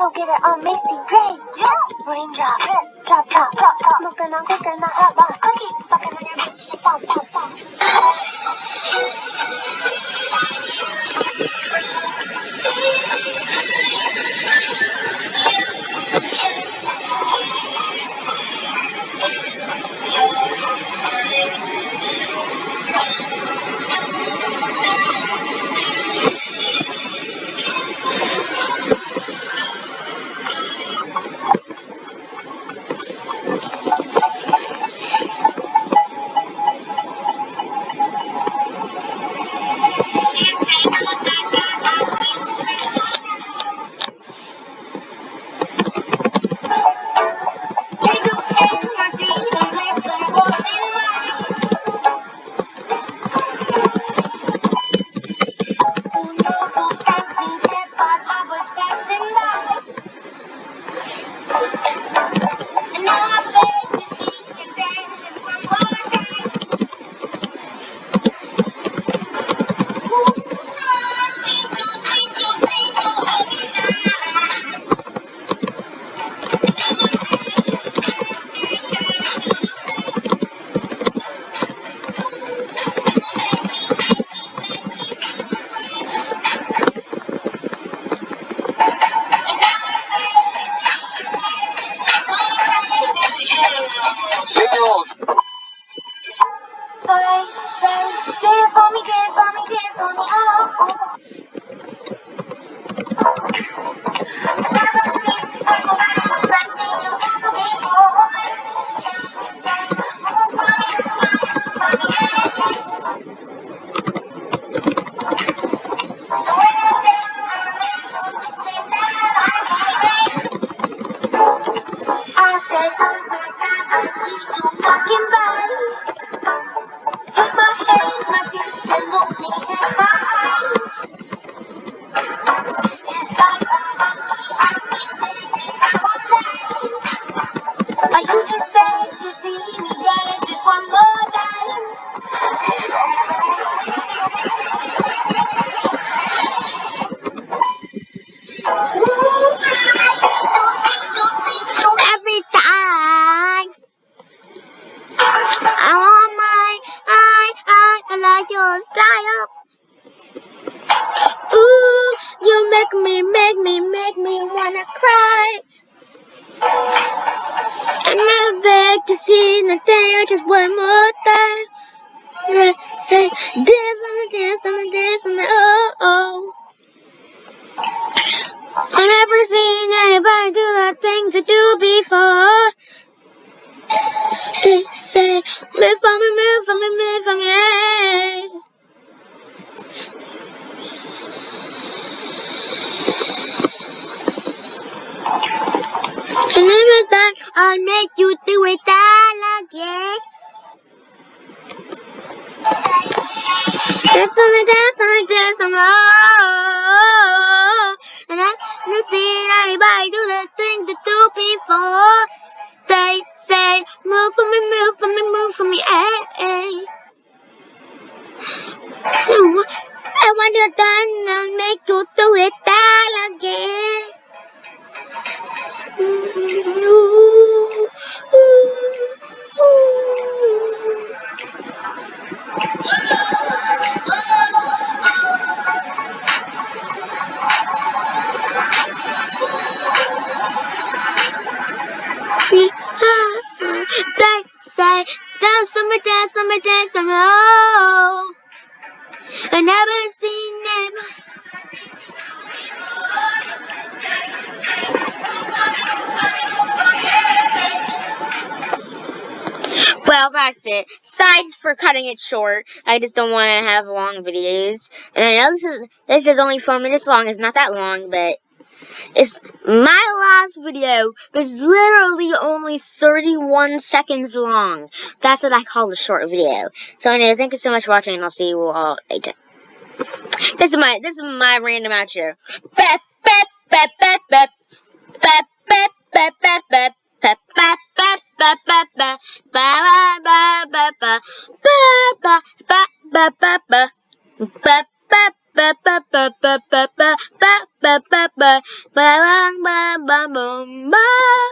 go get it on Macy Gray. Yeah. Raindrop, drop, drop, drop, drop. Looking on cooking the hot bar. Cookie, fucking on your bitch. Pop, pop, pop. Dance for me, dance for me, dance for me, oh, oh. Never seen anybody do something you ever before. Say, move for me, move for me, hey, hey. The way that I remember to say that I said, oh my God, I see you walking by. Take my hands, my feet, and look me in my eyes. Just like a monkey, I've been dancing my whole life. But you just beg to see me dance just one more time. Every time I want I like your style. Ooh, you make me wanna cry. And I beg to see the dance just one more time. Say, dance on the, oh, oh. I've never seen anybody do the things I do before. Say, move for me, move for me, move for me, hey. And every time I'll make you do it all again. Dance on the, oh. And I've never seen anybody do the things I do before. They say, move for me, move for me, move for me, hey. And when you're done, I'll make you do it all again. They say, dance on me, dance on me, dance on me, oh. I never seen them. Well, that's it. Sorry for cutting it short. I just don't want to have long videos. And I know this is only 4 minutes long. It's not that long, but it's my last video was literally only 31 seconds long. That's what I call a short video. So anyway, thank you so much for watching, and I'll see you all later. This is my random outro. Bep, bep, bep, bep, bep. Bep, bep, bep, bep, bep. Bep, bep, bep, bep, bep, bep. Ba, ba, ba, ba, ba. Ba, ba, ba, ba, ba, ba. Bep, bep. ba ba ba ba ba ba ba ba ba ba ba ba ba ba ba.